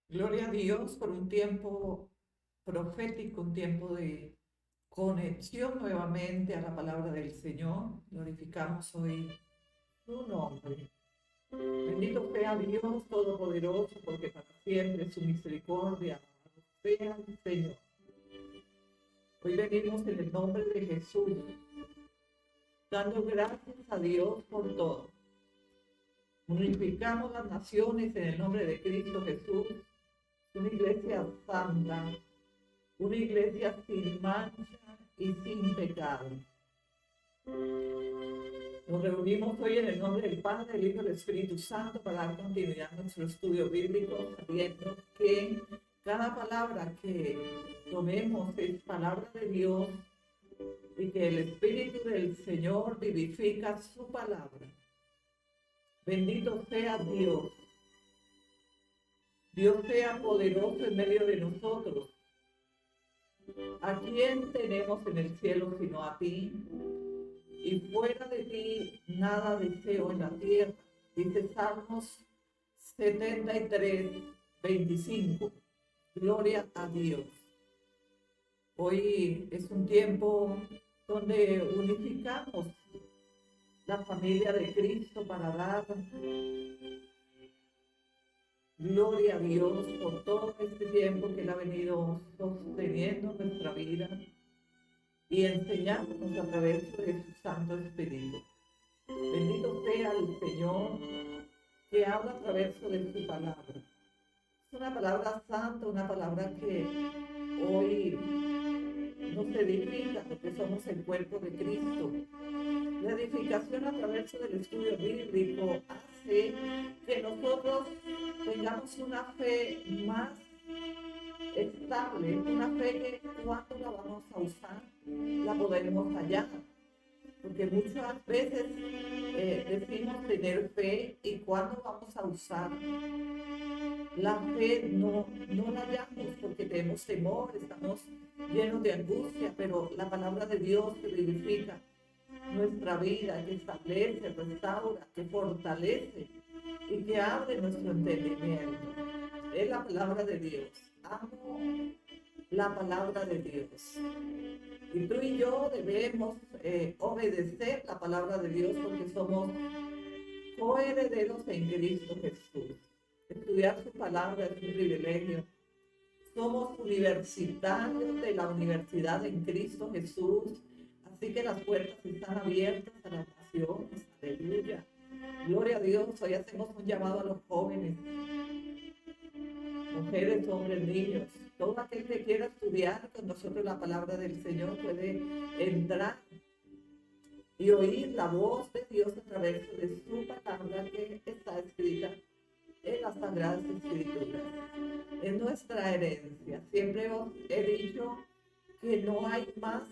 Gloria a Dios por un tiempo profético, un tiempo de conexión nuevamente a la palabra del Señor. Glorificamos hoy su nombre. Bendito sea Dios Todopoderoso, porque para siempre su misericordia sea el Señor. Hoy venimos en el nombre de Jesús, dando gracias a Dios por todo. Unificamos las naciones en el nombre de Cristo Jesús, una iglesia santa, una iglesia sin mancha y sin pecado. Nos reunimos hoy en el nombre del Padre, del Hijo y del Espíritu Santo para dar continuidad a nuestro estudio bíblico, sabiendo que cada palabra que tomemos es palabra de Dios y que el Espíritu del Señor vivifica su palabra. Bendito sea Dios. Dios sea poderoso en medio de nosotros. ¿A quién tenemos en el cielo sino a ti? Y fuera de ti nada deseo en la tierra. Dice Salmos 73:25. Gloria a Dios. Hoy es un tiempo donde unificamos la familia de Cristo para dar gloria a Dios por todo este tiempo que Él ha venido sosteniendo nuestra vida y enseñándonos a través de su Santo Espíritu. Bendito sea el Señor que habla a través de su palabra. Es una palabra santa, una palabra que hoy nos edifica porque somos el cuerpo de Cristo. La edificación a través del estudio bíblico hace que nosotros tengamos una fe más estable, una fe que cuando la vamos a usar, la podemos hallar. Porque muchas veces decimos tener fe y cuando vamos a usar la fe no la hallamos porque tenemos temor, estamos llenos de angustia, pero la palabra de Dios que vivifica nuestra vida, que establece, restaura, que fortalece y que abre nuestro entendimiento. Es la palabra de Dios. Amo la palabra de Dios. Y tú y yo debemos obedecer la palabra de Dios porque somos coherederos en Cristo Jesús. Estudiar su palabra es un privilegio. Somos universitarios de la universidad en Cristo Jesús. Así que las puertas están abiertas a las naciones. Aleluya. Gloria a Dios. Hoy hacemos un llamado a los jóvenes, mujeres, hombres, niños. Todo aquel que quiera estudiar con nosotros la palabra del Señor puede entrar y oír la voz de Dios a través de su palabra que está escrita en las Sagradas Escrituras. Es nuestra herencia. Siempre os he dicho que no hay más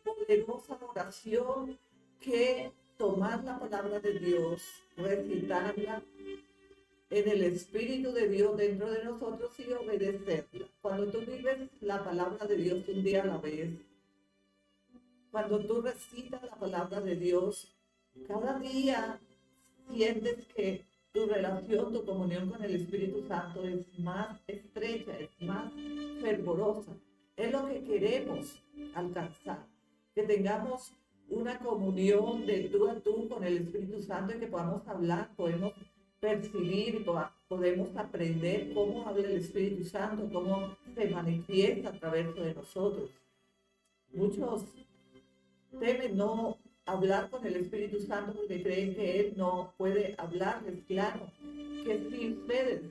poderosa oración que tomar la palabra de Dios, recitarla en el Espíritu de Dios dentro de nosotros y obedecerla. Cuando tú vives la palabra de Dios un día a la vez, cuando tú recitas la palabra de Dios, cada día sientes que tu relación, tu comunión con el Espíritu Santo es más estrecha, es más fervorosa. Es lo que queremos alcanzar, que tengamos una comunión de tú a tú con el Espíritu Santo y que podamos hablar, podemos percibir, podemos aprender cómo habla el Espíritu Santo, cómo se manifiesta a través de nosotros. Muchos temen no hablar con el Espíritu Santo porque creen que Él no puede hablarles. Claro que si ustedes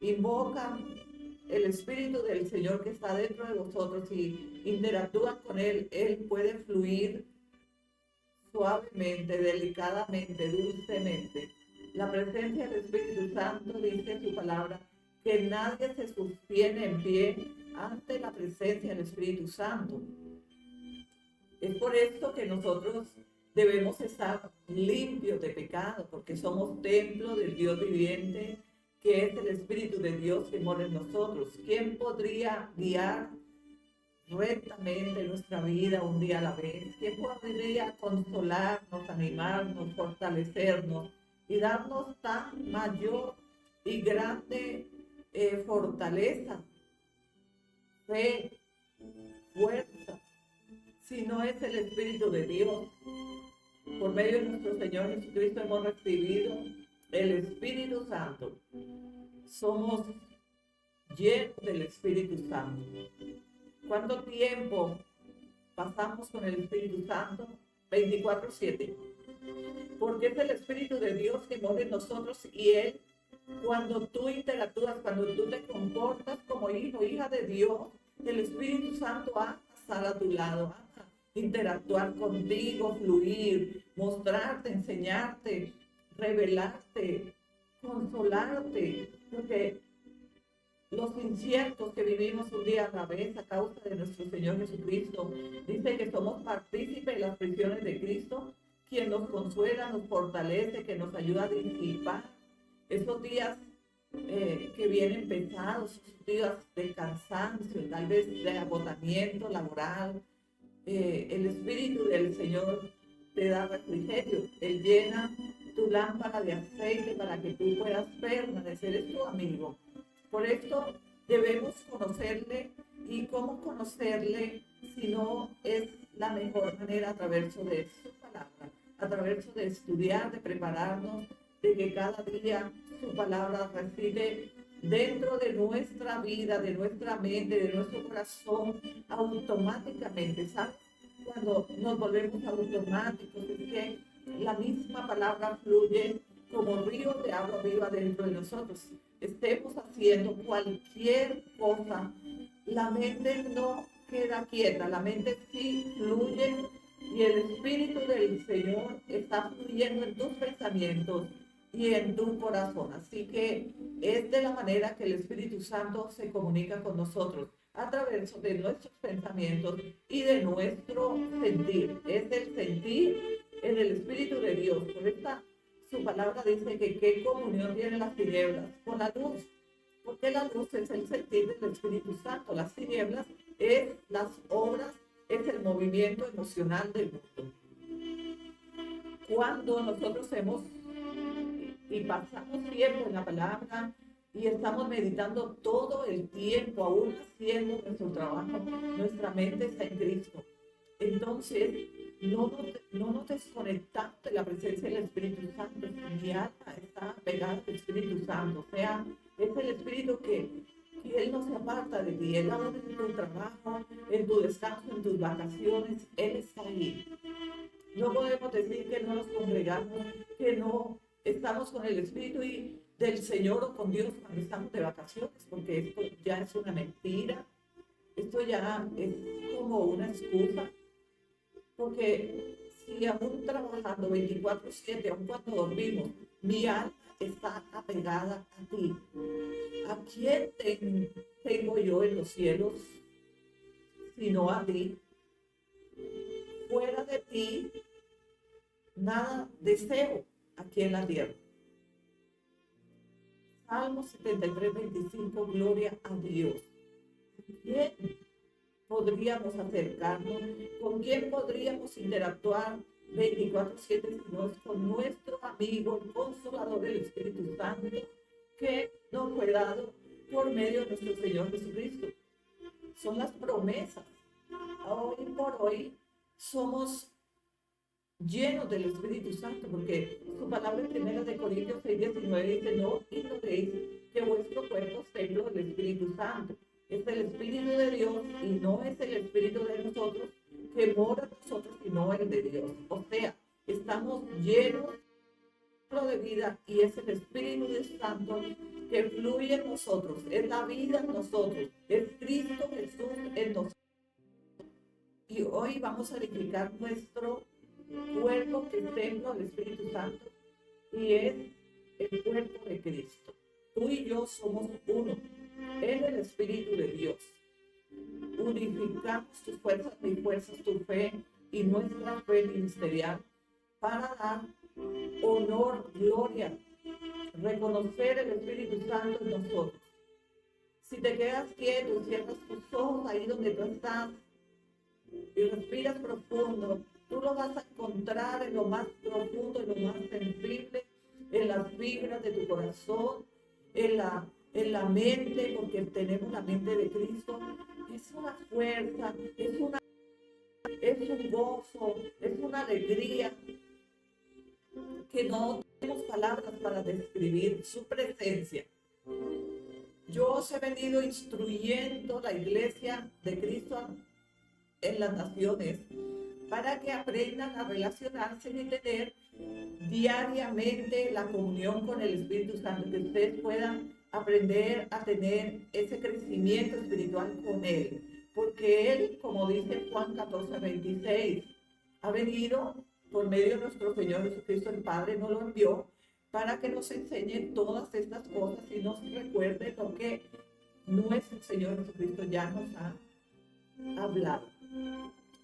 invocan el Espíritu del Señor que está dentro de vosotros y interactúan con Él, Él puede fluir suavemente, delicadamente, dulcemente. La presencia del Espíritu Santo dice su palabra que nadie se sostiene en pie ante la presencia del Espíritu Santo. Es por esto que nosotros debemos estar limpios de pecado, porque somos templo del Dios viviente, que es el Espíritu de Dios que mora en nosotros. ¿Quién podría guiar rectamente nuestra vida un día a la vez? ¿Quién podría consolarnos, animarnos, fortalecernos y darnos tan mayor y grande fortaleza, fe, fuerza, sino es el Espíritu de Dios. Por medio de nuestro Señor Jesucristo hemos recibido el Espíritu Santo. Somos llenos del Espíritu Santo. ¿Cuánto tiempo pasamos con el Espíritu Santo? 24/7. Porque es el Espíritu de Dios que mora en nosotros y Él, cuando tú interactúas, cuando tú te comportas como hijo, hija de Dios, el Espíritu Santo va a pasar a tu lado, va a interactuar contigo, fluir, mostrarte, enseñarte, revelarte, consolarte, porque los inciertos que vivimos un día a la vez a causa de nuestro Señor Jesucristo, dice que somos partícipes de las prisiones de Cristo, quien nos consuela, nos fortalece, que nos ayuda a disipar esos días que vienen pesados, esos días de cansancio, tal vez de agotamiento laboral. El Espíritu del Señor te da refrigerio, Él llena tu lámpara de aceite para que tú puedas permanecer, es tu amigo. Por esto debemos conocerle, y cómo conocerle si no es la mejor manera a través de su palabra, a través de estudiar, de prepararnos, de que cada día su palabra reside dentro de nuestra vida, de nuestra mente, de nuestro corazón, automáticamente, ¿sabes? Cuando nos volvemos automáticos, es que la misma palabra fluye como río de agua viva dentro de nosotros. Estemos haciendo cualquier cosa, la mente no queda quieta, la mente sí fluye y el Espíritu del Señor está fluyendo en tus pensamientos y en tu corazón. Así que es de la manera que el Espíritu Santo se comunica con nosotros, a través de nuestros pensamientos y de nuestro sentir. Es el sentir en el Espíritu de Dios. Por esta su palabra dice que qué comunión tienen las tinieblas con la luz, porque la luz es el sentir del Espíritu Santo, las tinieblas es las obras, es el movimiento emocional del mundo. Cuando nosotros hemos y pasamos tiempo en la palabra y estamos meditando todo el tiempo, aún haciendo nuestro trabajo, nuestra mente está en Cristo. Entonces, no nos desconectamos de la presencia del Espíritu Santo. Mi alma está pegada al Espíritu Santo. O sea, es el Espíritu que Él no se aparta de ti. Él habla en tu trabajo, en tu descanso, en tus vacaciones. Él está ahí. No podemos decir que no nos congregamos, que no estamos con el Espíritu y del Señor o con Dios cuando estamos de vacaciones, porque esto ya es una mentira. Esto ya es como una excusa. Porque si aún trabajando 24/7, aún cuando dormimos, mi alma está apegada a ti. ¿A quién tengo yo en los cielos sino a ti? Fuera de ti, nada deseo aquí en la tierra. Salmo 73:25, gloria a Dios. ¿Quién podríamos acercarnos? ¿Con quién podríamos interactuar 24/7 si no es con nuestro amigo, el Consolador, el Espíritu Santo, que nos fue dado por medio de nuestro Señor Jesucristo? Son las promesas. Hoy por hoy somos llenos del Espíritu Santo, porque su palabra en 1 Corintios 6:19 dice: no ignoréis que vuestro cuerpo es templo del Espíritu Santo. Es el Espíritu de Dios y no es el Espíritu de nosotros que mora en nosotros, sino el de Dios. O sea, estamos llenos de vida y es el Espíritu Santo que fluye en nosotros, es la vida en nosotros, es Cristo Jesús en nosotros. Y hoy vamos a edificar nuestro cuerpo que es templo del Espíritu Santo y es el cuerpo de Cristo. Tú y yo somos uno en el Espíritu de Dios. Unificamos tus fuerzas, mis fuerzas, tu fe y nuestra fe ministerial para dar honor, gloria, reconocer el Espíritu Santo en nosotros. Si te quedas quieto y cierras tus ojos ahí donde tú estás y respiras profundo, tú lo vas a encontrar en lo más profundo, en lo más sensible, en las fibras de tu corazón, en la en la mente, porque tenemos la mente de Cristo, es una fuerza, es un gozo, es una alegría que no tenemos palabras para describir su presencia. Yo os he venido instruyendo la iglesia de Cristo en las naciones para que aprendan a relacionarse y tener diariamente la comunión con el Espíritu Santo, que ustedes puedan aprender a tener ese crecimiento espiritual con Él, porque Él, como dice Juan 14:26, ha venido por medio de nuestro Señor Jesucristo, el Padre nos lo envió para que nos enseñe todas estas cosas y nos recuerde lo que nuestro Señor Jesucristo ya nos ha hablado.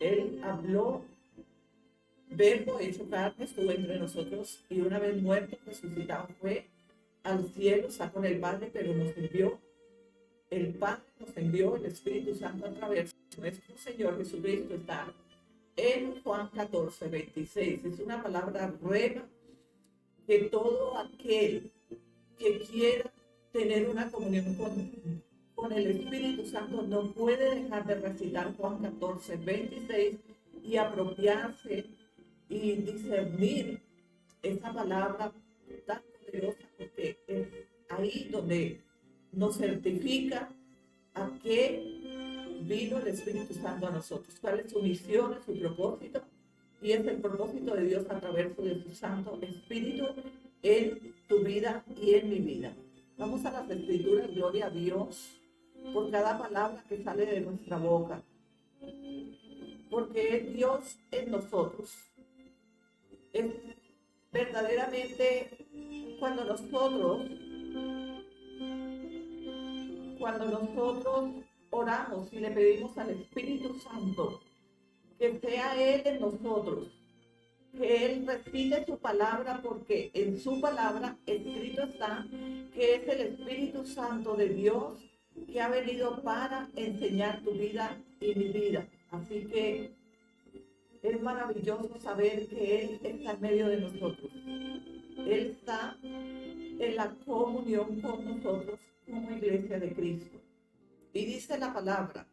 Él habló, verbo hecho carne, estuvo entre nosotros, y una vez muerto, resucitado, fue al cielo, está con el Padre, pero nos envió, el Padre nos envió el Espíritu Santo a través de nuestro Señor Jesucristo. Está en Juan 14:26. Es una palabra rema que todo aquel que quiera tener una comunión con el Espíritu Santo no puede dejar de recitar Juan 14:26 y apropiarse y discernir esa palabra tan poderosa, porque es ahí donde nos certifica a qué vino el Espíritu Santo a nosotros, cuál es su misión, su propósito, y es el propósito de Dios a través de su Santo Espíritu en tu vida y en mi vida. Vamos a las Escrituras, gloria a Dios por cada palabra que sale de nuestra boca, porque es Dios en nosotros. Es verdaderamente cuando nosotros oramos y le pedimos al Espíritu Santo que sea Él en nosotros, que Él recite su palabra, porque en su palabra escrito está que es el Espíritu Santo de Dios que ha venido para enseñar tu vida y mi vida. Así que es maravilloso saber que Él está en medio de nosotros. Él está en la comunión con nosotros como iglesia de Cristo. Y dice la palabra,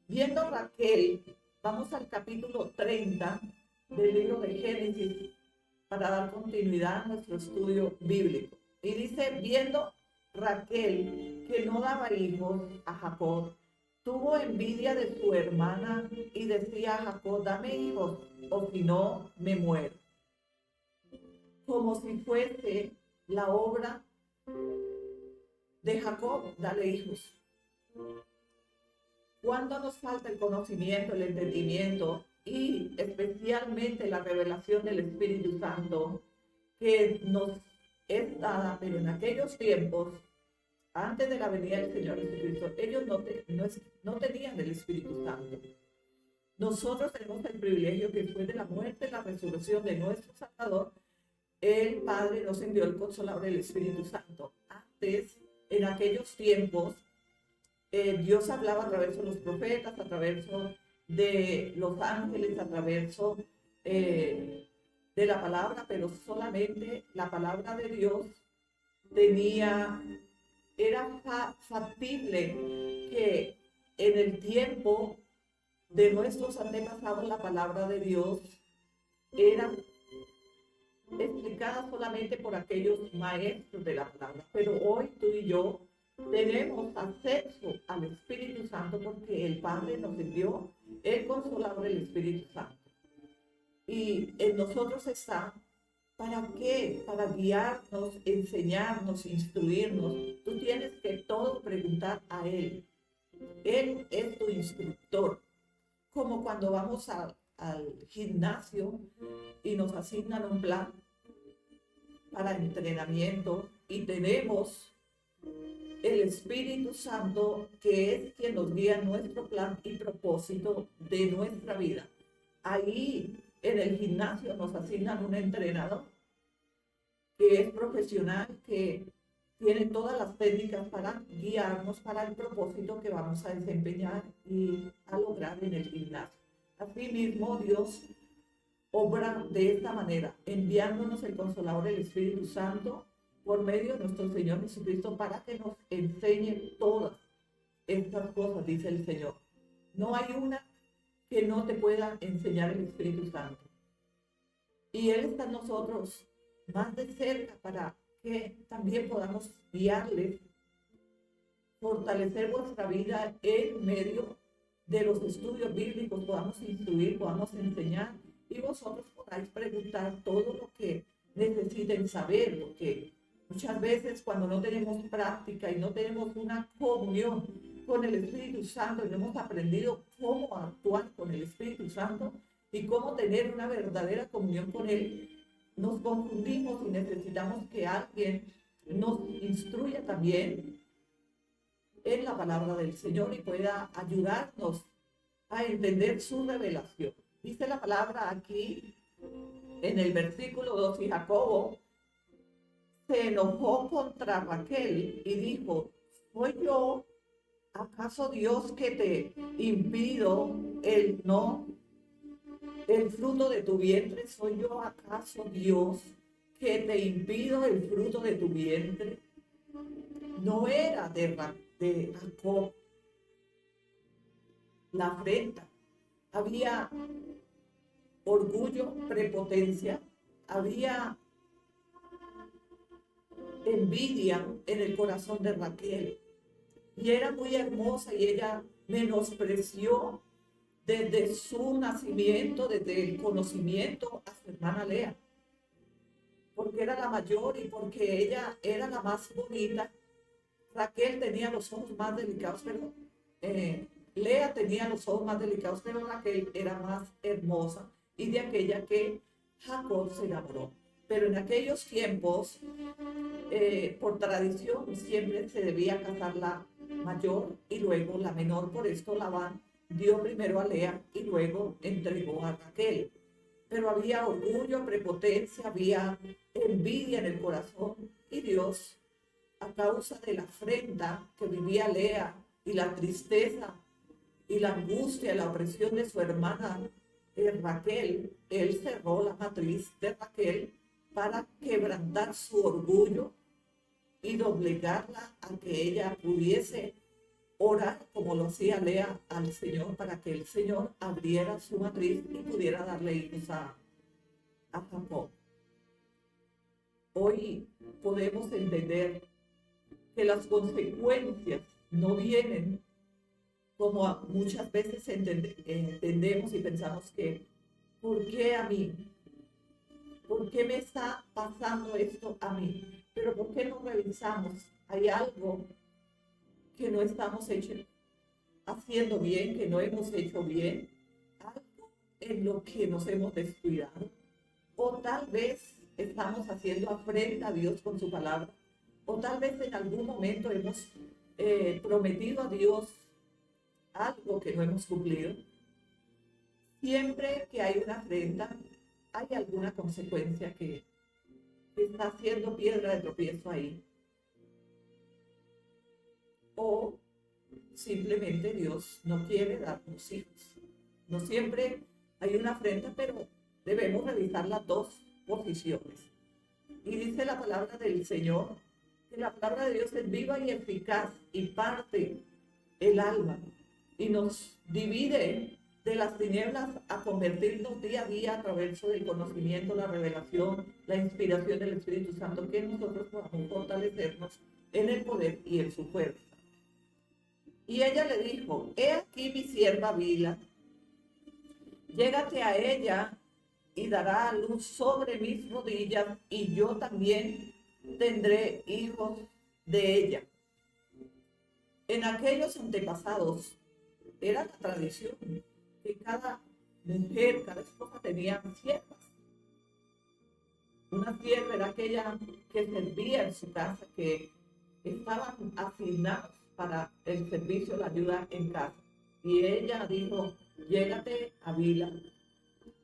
viendo Raquel, vamos al capítulo 30 del libro de Génesis para dar continuidad a nuestro estudio bíblico. Y dice, viendo Raquel que no daba hijos a Jacob, tuvo envidia de su hermana y decía a Jacob, dame hijos, o si no, me muero. Como si fuese la obra de Jacob, dale hijos. Cuando nos falta el conocimiento, el entendimiento y especialmente la revelación del Espíritu Santo que nos es dada, pero en aquellos tiempos, antes de la venida del Señor Jesucristo, ellos no tenían el Espíritu Santo. Nosotros tenemos el privilegio que después de la muerte y la resurrección de nuestro Salvador, el Padre nos envió el Consolador del Espíritu Santo. Antes, en aquellos tiempos, Dios hablaba a través de los profetas, a través de los ángeles, a través de la palabra, pero solamente la palabra de Dios era factible que en el tiempo de nuestros antepasados la palabra de Dios era explicada solamente por aquellos maestros de la palabra, pero hoy tú y yo tenemos acceso al Espíritu Santo porque el Padre nos envió el Consolador del Espíritu Santo. Y en nosotros está, ¿para qué? Para guiarnos, enseñarnos, instruirnos. Tú tienes que todo preguntar a Él. Él es tu instructor. Como cuando vamos al gimnasio y nos asignan un plan para entrenamiento y tenemos el Espíritu Santo, que es quien nos guía nuestro plan y propósito de nuestra vida. Ahí en el gimnasio nos asignan un entrenador que es profesional, que tiene todas las técnicas para guiarnos para el propósito que vamos a desempeñar y a lograr en el gimnasio. Asimismo, Dios obra de esta manera, enviándonos el Consolador del Espíritu Santo por medio de nuestro Señor Jesucristo para que nos enseñe todas estas cosas, dice el Señor. No hay una que no te pueda enseñar el Espíritu Santo. Y Él está en nosotros más de cerca para que también podamos guiarles, fortalecer vuestra vida en medio de los estudios bíblicos, podamos instruir, podamos enseñar y vosotros podáis preguntar todo lo que necesiten saber, porque muchas veces cuando no tenemos práctica y no tenemos una comunión con el Espíritu Santo y no hemos aprendido cómo actuar con el Espíritu Santo y cómo tener una verdadera comunión con Él, nos confundimos y necesitamos que alguien nos instruya también en la palabra del Señor y pueda ayudarnos a entender su revelación. Dice la palabra aquí en el versículo 2, y Jacobo se enojó contra Raquel y dijo: ¿soy yo acaso Dios que te impido el fruto de tu vientre? ¿Soy yo acaso Dios que te impido el fruto de tu vientre? No era de Jacob la afrenta, había orgullo, prepotencia, había envidia en el corazón de Raquel. Y era muy hermosa y ella menospreció desde su nacimiento, desde el conocimiento a su hermana Lea, porque era la mayor y porque ella era la más bonita. Raquel tenía los ojos más delicados, pero Lea tenía los ojos más delicados, pero Raquel era más hermosa y de aquella que Jacob se enamoró. Pero en aquellos tiempos, por tradición, siempre se debía casar la mayor y luego la menor. Por esto Labán dio primero a Lea y luego entregó a Raquel. Pero había orgullo, prepotencia, había envidia en el corazón y Dios, a causa de la afrenta que vivía Lea y la tristeza y la angustia y la opresión de su hermana Raquel, Él cerró la matriz de Raquel para quebrantar su orgullo y doblegarla a que ella pudiese orar como lo hacía Lea al Señor, para que el Señor abriera su matriz y pudiera darle hijos a Jacob. Hoy podemos entender que las consecuencias no vienen como muchas veces entendemos y pensamos que, ¿por qué a mí? ¿Por qué me está pasando esto a mí? Pero ¿por qué no revisamos? Hay algo que no estamos haciendo bien, que no hemos hecho bien, algo en lo que nos hemos descuidado, o tal vez estamos haciendo afrenta a Dios con su palabra, o tal vez en algún momento hemos prometido a Dios algo que no hemos cumplido. Siempre que hay una afrenta, hay alguna consecuencia que está haciendo piedra de tropiezo ahí. O simplemente Dios no quiere darnos hijos. No siempre hay una afrenta, pero debemos revisar las dos posiciones. Y dice la palabra del Señor que la palabra de Dios es viva y eficaz y parte el alma y nos divide de las tinieblas a convertirnos día a día a través del conocimiento, la revelación, la inspiración del Espíritu Santo, que nosotros podamos fortalecernos en el poder y en su fuerza. Y ella le dijo: he aquí mi sierva Bila, llégate a ella y dará a luz sobre mis rodillas, y yo también tendré hijos de ella. En aquellos antepasados era la tradición que cada mujer, cada esposa tenía siervas. Una sierva era aquella que servía en su casa, que estaban asignados para el servicio, la ayuda en casa. Y ella dijo: llégate a Bila,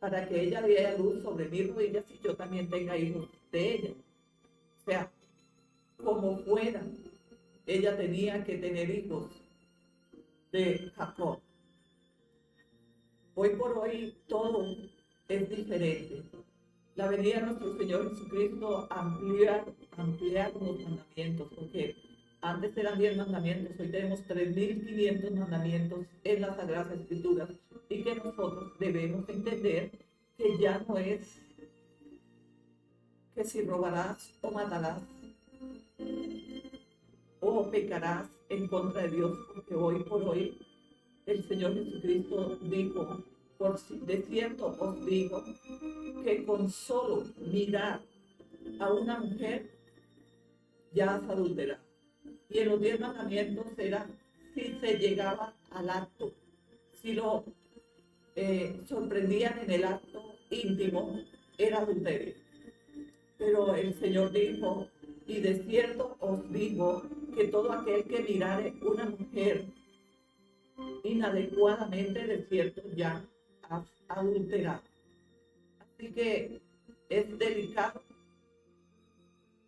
para que ella dé a luz sobre mis rodillas y yo también tenga hijos de ella. O sea, como fuera, ella tenía que tener hijos de Jacob. Hoy por hoy todo es diferente. la venida de nuestro Señor Jesucristo ampliar los mandamientos, porque antes eran 10 mandamientos, hoy tenemos 3.500 mandamientos en las Sagradas Escrituras, y que nosotros debemos entender que ya no es que si robarás o matarás o pecarás en contra de Dios, porque hoy por hoy el Señor Jesucristo dijo, de cierto os digo, que con solo mirar a una mujer ya has adulterado. Y en los 10 mandamientos era si se llegaba al acto, si lo sorprendían en el acto íntimo, era adulterio. Pero el Señor dijo, y de cierto os digo, que todo aquel que mirare una mujer inadecuadamente, de cierto ya has adulterado. Así que es delicado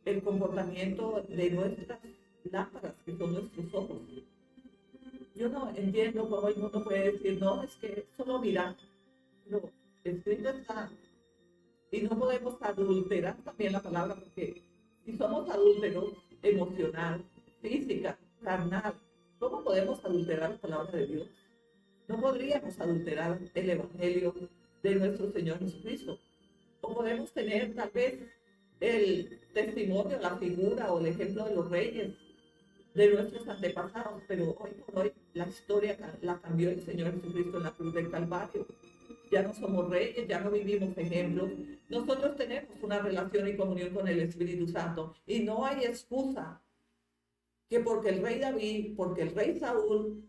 el comportamiento de nuestras lámparas, que son nuestros ojos. Yo no entiendo cómo el mundo puede decir, no, es que solo mirar. No, escrito está. Y no podemos adulterar también la palabra, porque si somos adúlteros emocional, física, carnal, ¿cómo podemos adulterar la palabra de Dios? No podríamos adulterar el Evangelio de nuestro Señor Jesucristo. O podemos tener tal vez el testimonio, la figura o el ejemplo de los reyes, de nuestros antepasados, pero hoy por hoy la historia la cambió el Señor Jesucristo en la cruz del Calvario. Ya no somos reyes, ya no vivimos ejemplos. Nosotros tenemos una relación y comunión con el Espíritu Santo, y no hay excusa que porque el rey David, porque el rey Saúl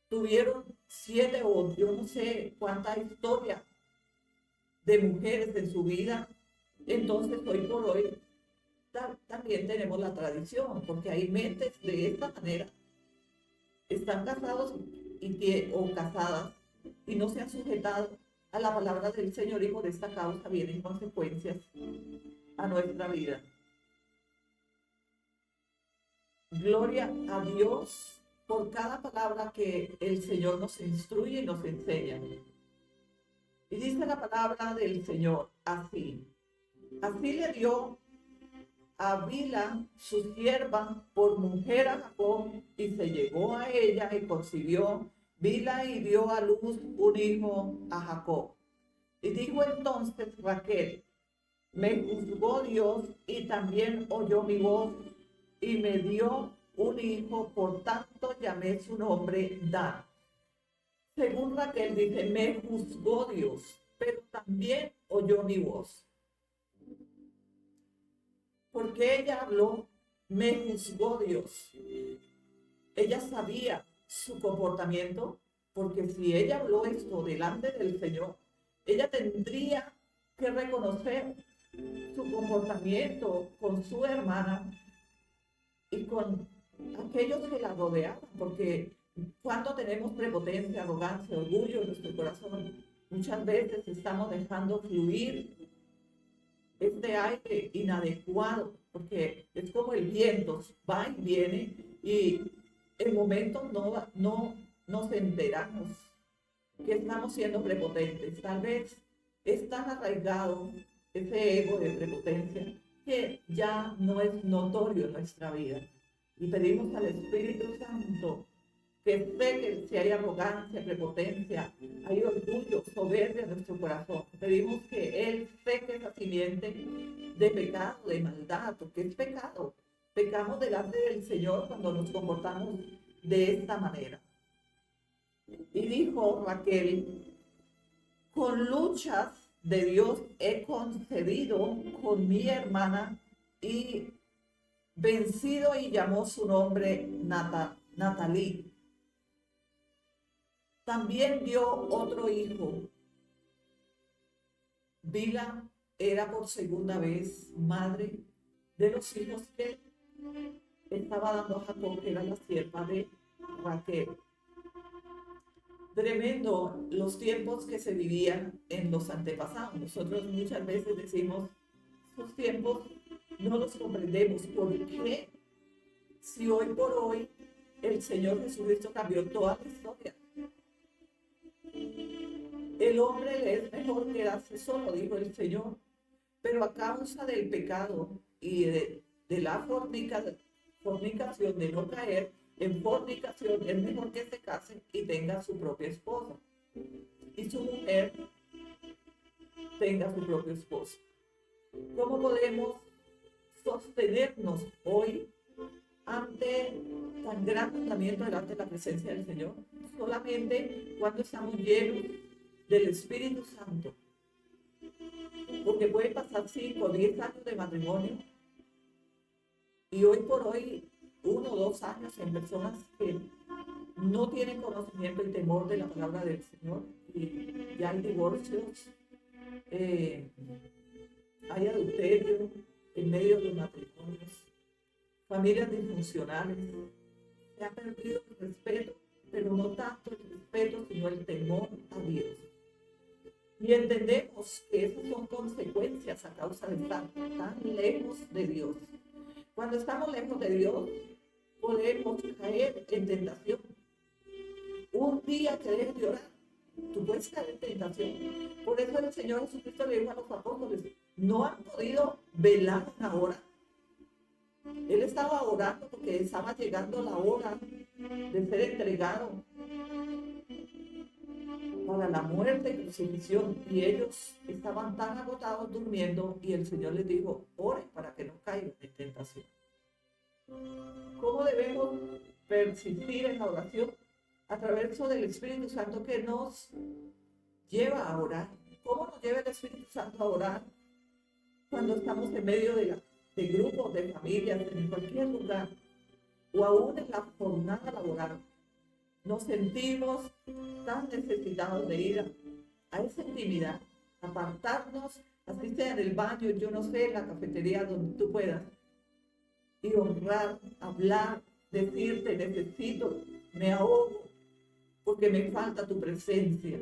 tuvieron 7 o yo no sé cuánta historia de mujeres en su vida, entonces hoy por hoy también tenemos la tradición, porque hay mentes de esta manera, están casados o casadas y no se han sujetado a la palabra del Señor, y por esta causa vienen consecuencias a nuestra vida. Gloria a Dios por cada palabra que el Señor nos instruye y nos enseña. Y dice la palabra del Señor así le dio a Bilha, su sierva, por mujer a Jacob, y se llegó a ella y concibió Bilha y dio a luz un hijo a Jacob. Y dijo entonces Raquel, me juzgó Dios y también oyó mi voz y me dio un hijo, por tanto llamé su nombre Dan. Según Raquel dice, me juzgó Dios, pero también oyó mi voz. Porque ella habló, me juzgó Dios. Ella sabía su comportamiento, porque si ella habló esto delante del Señor, ella tendría que reconocer su comportamiento con su hermana y con aquellos que la rodeaban, porque cuando tenemos prepotencia, arrogancia, orgullo en nuestro corazón, muchas veces estamos dejando fluir este aire inadecuado, porque es como el viento, va y viene, y en momentos no nos enteramos que estamos siendo prepotentes. Tal vez es tan arraigado ese ego de prepotencia que ya no es notorio en nuestra vida. Y pedimos al Espíritu Santo que seque si hay arrogancia, prepotencia, hay orgullo, soberbia en nuestro corazón. Pedimos que Él seque esa simiente de pecado, de maldad, porque es pecado. Pecamos delante del Señor cuando nos comportamos de esta manera. Y dijo Raquel, con luchas de Dios he concedido con mi hermana, y vencido, y llamó su nombre Natalí. También dio otro hijo. Bilha era por segunda vez madre de los hijos que estaba dando a Jacob, que era la sierva de Raquel. Tremendo los tiempos que se vivían en los antepasados. Nosotros muchas veces decimos, esos tiempos no los comprendemos. ¿Por qué? Si hoy por hoy el Señor Jesucristo cambió toda la historia. El hombre le es mejor quedarse solo, dijo el Señor. pero a causa del pecado y de la fornicación, de no caer en fornicación, es mejor que se case y tenga su propia esposa. Y su mujer tenga su propio esposo. ¿Cómo podemos sostenernos hoy ante tan gran mandamiento delante de la presencia del Señor? Solamente cuando estamos llenos del Espíritu Santo. Porque puede pasar 5 o 10 años de matrimonio y hoy por hoy 1 o 2 años en personas que no tienen conocimiento y temor de la palabra del Señor, y ya hay divorcios, hay adulterio en medio de los matrimonios, familias disfuncionales. Se ha perdido el respeto, pero no tanto el respeto, sino el temor a Dios. Y entendemos que esas son consecuencias a causa de estar tan lejos de Dios. Cuando estamos lejos de Dios, podemos caer en tentación. Un día que dejes de orar, tú puedes caer en tentación. Por eso el Señor Jesucristo le dijo a los apóstoles, no han podido velar una hora. Él estaba orando porque estaba llegando la hora de ser entregado para la muerte y crucifixión, y ellos estaban tan agotados durmiendo, y el Señor les dijo, oren para que no caigan en tentación. ¿Cómo debemos persistir en la oración? A través del Espíritu Santo que nos lleva a orar. ¿Cómo nos lleva el Espíritu Santo a orar? Cuando estamos en medio de grupos, de familias, en cualquier lugar, o aún en la jornada laboral, nos sentimos tan necesitados de ir a esa intimidad, apartarnos, así sea en el baño, yo no sé, en la cafetería, donde tú puedas, y honrar, hablar, decirte, necesito, me ahogo, porque me falta tu presencia.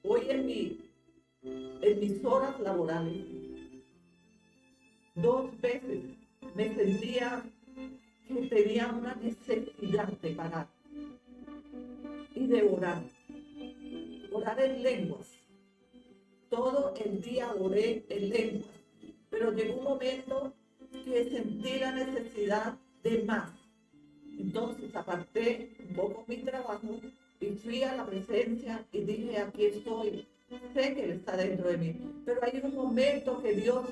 Hoy en mis horas laborales, 2 veces me sentía que tenía una necesidad de parar y de orar en lenguas. Todo el día oré en lenguas, pero llegó un momento que sentí la necesidad de más. Entonces aparté un poco mi trabajo y fui a la presencia y dije, aquí estoy, sé que Él está dentro de mí, pero hay un momento que Dios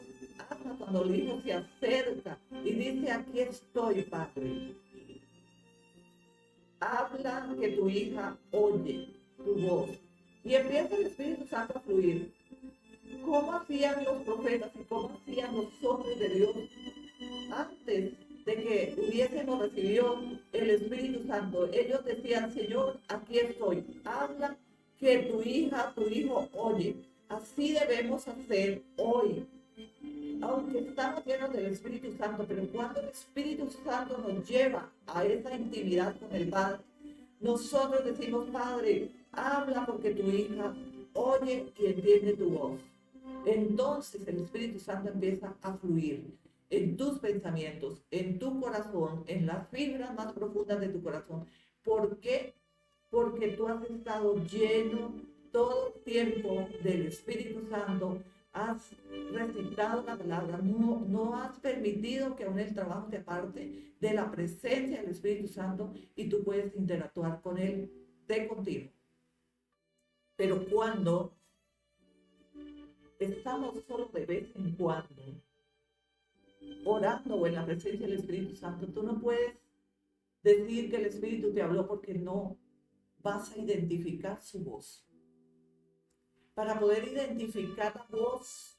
habla cuando el Hijo se acerca y dice, aquí estoy, Padre. Habla que tu hija oye tu voz. Y empieza el Espíritu Santo a fluir. ¿Cómo hacían los profetas y cómo hacían los hombres de Dios antes de que hubiésemos recibido el Espíritu Santo? Ellos decían, Señor, aquí estoy. Habla que tu hija, tu hijo oye. Así debemos hacer hoy. Aunque estamos llenos del Espíritu Santo, pero cuando el Espíritu Santo nos lleva a esa intimidad con el Padre, nosotros decimos, Padre, habla porque tu hija oye y entiende tu voz. Entonces el Espíritu Santo empieza a fluir en tus pensamientos, en tu corazón, en las fibras más profundas de tu corazón. ¿Por qué? Porque tú has estado lleno todo el tiempo del Espíritu Santo, has recitado la palabra, no has permitido que aún el trabajo te aparte de la presencia del Espíritu Santo y tú puedes interactuar con Él de continuo. Pero cuando estamos solo de vez en cuando orando o en la presencia del Espíritu Santo, tú no puedes decir que el Espíritu te habló porque no vas a identificar su voz. Para poder identificar la voz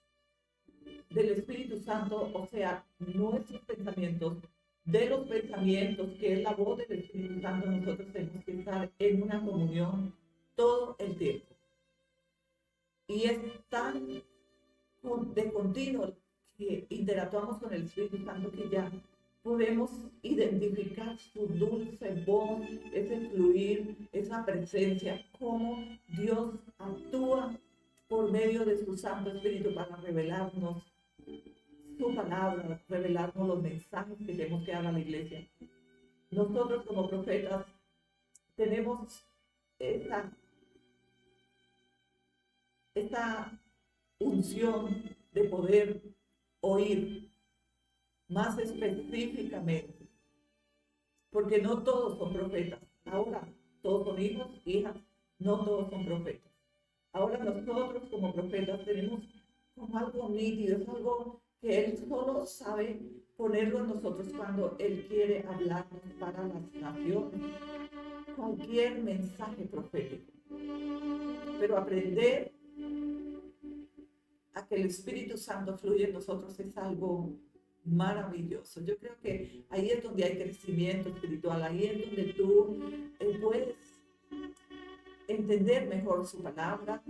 del Espíritu Santo, o sea, nuestros pensamientos, de los pensamientos, que es la voz del Espíritu Santo, nosotros tenemos que estar en una comunión todo el tiempo. Y es tan de continuo que interactuamos con el Espíritu Santo que ya podemos identificar su dulce voz, ese fluir, esa presencia, cómo Dios actúa por medio de su Santo Espíritu para revelarnos su palabra, revelarnos los mensajes que tenemos que dar a la iglesia. Nosotros como profetas tenemos esta unción de poder oír más específicamente, porque no todos son profetas. Ahora, todos son hijos, hijas, no todos son profetas. Ahora nosotros como profetas tenemos como algo nítido, es algo que Él solo sabe ponerlo en nosotros cuando Él quiere hablarnos para las naciones. Cualquier mensaje profético. Pero aprender a que el Espíritu Santo fluye en nosotros es algo maravilloso. Yo creo que ahí es donde hay crecimiento espiritual, ahí es donde tú puedes entender mejor su palabra,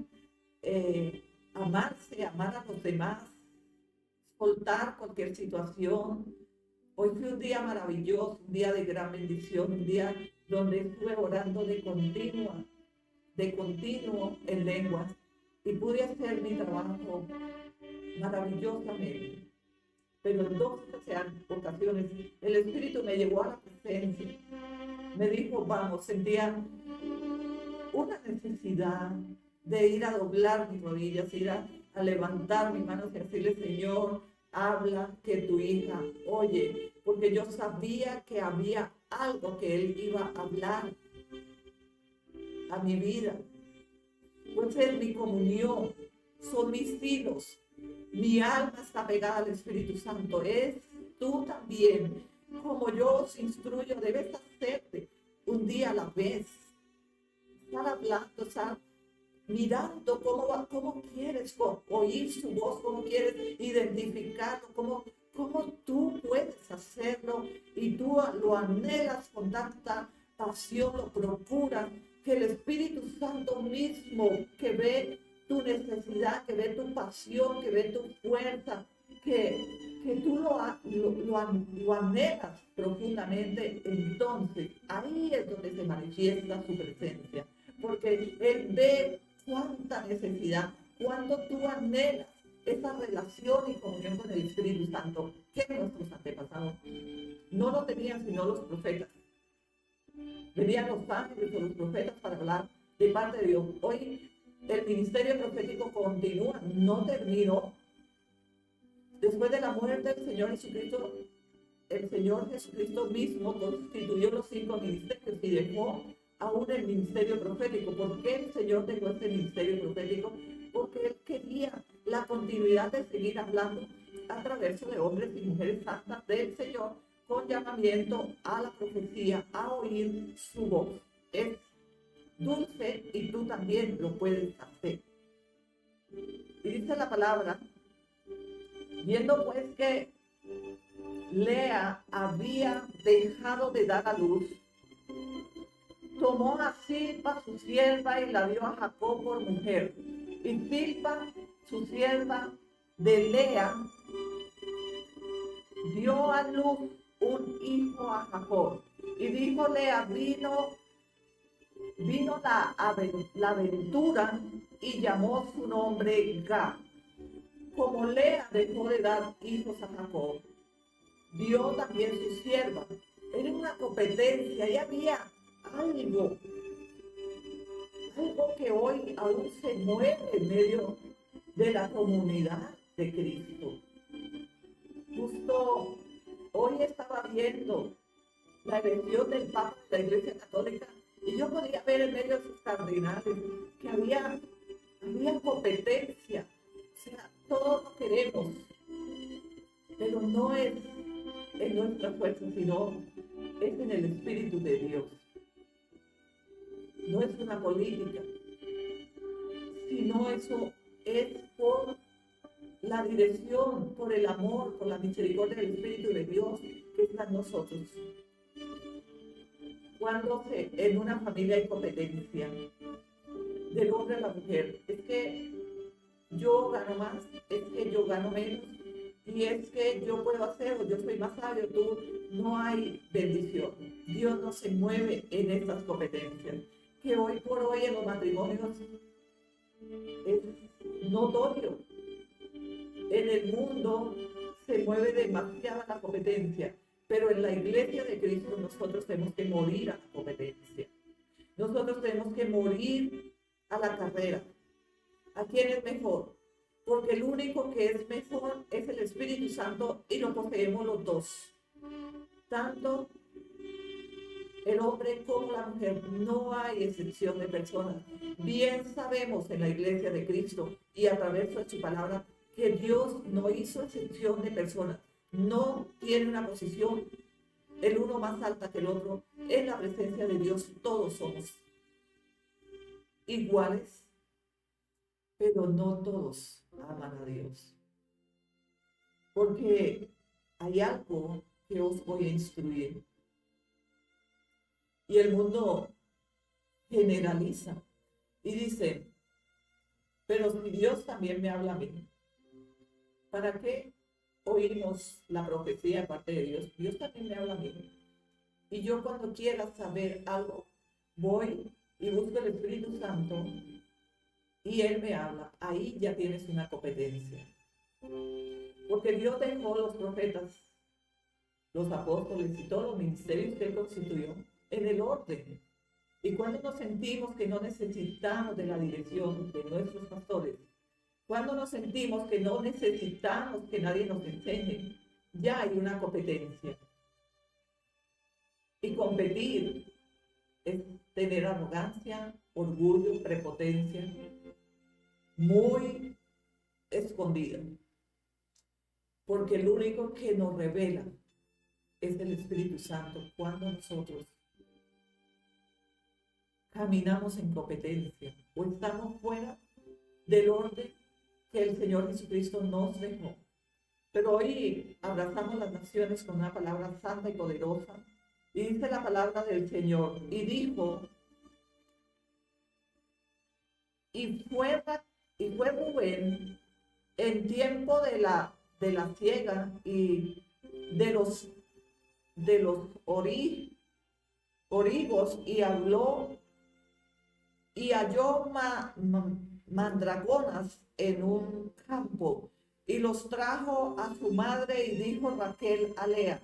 amarse, amar a los demás, soltar cualquier situación. Hoy fue un día maravilloso, un día de gran bendición, un día donde estuve orando de continuo en lenguas y pude hacer mi trabajo maravillosamente. Pero en dos ocasiones el Espíritu me llevó a la presencia, me dijo, vamos, sentía una necesidad de ir a doblar mis rodillas, ir a levantar mis manos y decirle, Señor, habla que tu hija oye, porque yo sabía que había algo que Él iba a hablar a mi vida. Pues es mi comunión, son mis hijos, mi alma está pegada al Espíritu Santo, es tú también. Como yo os instruyo, debes hacerte un día a la vez. Estar hablando, estar mirando cómo quieres oír su voz, cómo quieres identificarlo, cómo tú puedes hacerlo y tú lo anhelas con tanta pasión, lo procuras, que el Espíritu Santo mismo que ve tu necesidad, que ve tu pasión, que ve tu fuerza, que tú lo anhelas profundamente, entonces ahí es donde se manifiesta su presencia, porque Él ve cuánta necesidad, cuánto tú anhelas esa relación y comunión con el Espíritu Santo que nuestros antepasados no lo tenían sino los profetas. Venían los ángeles o los profetas para hablar de parte de Dios. Hoy el ministerio profético continúa, no terminó. Después de la muerte del Señor Jesucristo, el Señor Jesucristo mismo constituyó los 5 ministerios y dejó aún el ministerio profético. ¿Por qué el Señor dejó este ministerio profético? Porque Él quería la continuidad de seguir hablando a través de hombres y mujeres santas del Señor, con llamamiento a la profecía, a oír su voz. Es dulce y tú también lo puedes hacer. Y dice la palabra, viendo pues que Lea había dejado de dar a luz, tomó a Silpa su sierva y la dio a Jacob por mujer. Y Silpa, su sierva de Lea, dio a luz un hijo a Jacob. Y dijo Lea, vino la aventura y llamó su nombre Gad. Como Lea dejó de dar hijos a Jacob, dio también su sierva. Era una competencia y había algo que hoy aún se mueve en medio de la comunidad de Cristo. Justo hoy estaba viendo la elección del Papa de la Iglesia Católica y yo podía ver en medio de sus cardinales que había competencia. O sea, todos lo queremos, pero no es en nuestra fuerza, sino es en el Espíritu de Dios. No es una política, sino eso es por la dirección, por el amor, por la misericordia del Espíritu de Dios que está en nosotros. Cuando en una familia hay competencia del hombre a la mujer, es que yo gano más, es que yo gano menos, y es que yo puedo hacer, o yo soy más sabio, tú, no hay bendición. Dios no se mueve en estas competencias, que hoy por hoy en los matrimonios es notorio. En el mundo se mueve demasiada la competencia, pero en la iglesia de Cristo nosotros tenemos que morir a la competencia. Nosotros tenemos que morir a la carrera. ¿A quién es mejor? porque el único que es mejor es el Espíritu Santo y lo poseemos los dos. Tanto el hombre como la mujer, no hay excepción de personas. Bien sabemos en la iglesia de Cristo y a través de su palabra que Dios no hizo excepción de personas. No tiene una posición el uno más alta que el otro. En la presencia de Dios todos somos iguales, pero no todos aman a Dios. Porque hay algo que os voy a instruir. Y el mundo generaliza y dice, pero si Dios también me habla a mí, ¿para qué oímos la profecía de parte de Dios? Dios también me habla a mí. Y yo cuando quiera saber algo, voy y busco el Espíritu Santo y Él me habla. Ahí ya tienes una competencia. Porque Dios dejó los profetas, los apóstoles y todos los ministerios que Él constituyó en el orden. Y cuando nos sentimos que no necesitamos de la dirección de nuestros pastores, cuando nos sentimos que no necesitamos que nadie nos enseñe, ya hay una competencia. Y competir es tener arrogancia, orgullo, prepotencia, muy escondida. Porque el único que nos revela es el Espíritu Santo cuando nosotros caminamos en competencia o estamos fuera del orden que el Señor Jesucristo nos dejó. Pero hoy abrazamos las naciones con una palabra santa y poderosa. Y dice la palabra del Señor, y dijo, y fue Rubén en tiempo de la siega y de los origos, y habló y halló mandragonas en un campo y los trajo a su madre y dijo Raquel a Lea,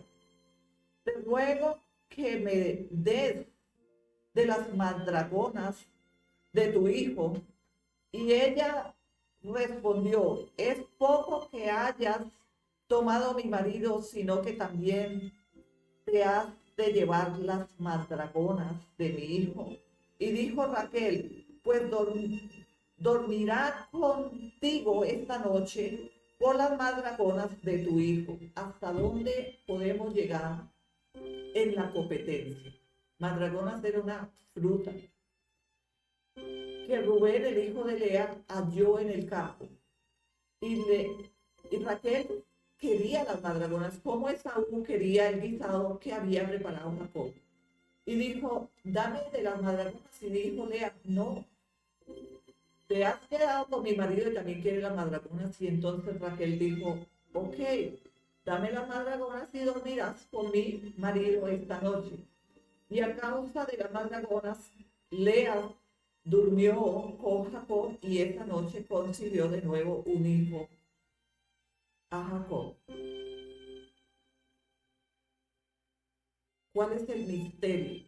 te ruego que me des de las mandragonas de tu hijo. Y ella respondió, es poco que hayas tomado mi marido, sino que también te has de llevar las mandragonas de mi hijo. Y dijo Raquel, pues dormirá contigo esta noche por las mandragonas de tu hijo. ¿Hasta dónde podemos llegar en la competencia? Mandragonas era una fruta que Rubén, el hijo de Lea, halló en el campo. Y Raquel quería las mandragonas, como Esaú quería el guisado que había preparado Jacob. Y dijo, dame de las mandragonas. Y dijo Lea, no, te has quedado con mi marido y también quiere las mandragonas. Y entonces Raquel dijo, ok, dame las mandragonas y dormirás con mi marido esta noche. Y a causa de las mandragonas, Lea durmió con Jacob y esa noche concibió de nuevo un hijo a Jacob. ¿Cuál es el misterio?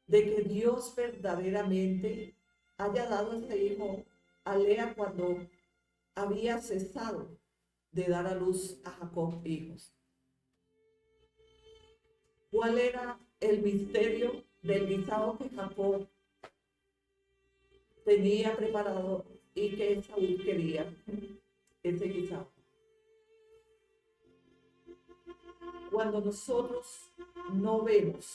De que Dios verdaderamente haya dado a este hijo a Lea cuando había cesado de dar a luz a Jacob hijos. ¿Cuál era el misterio del guisado que Jacob tenía preparado y que Saúl quería ese guisado? Cuando nosotros no vemos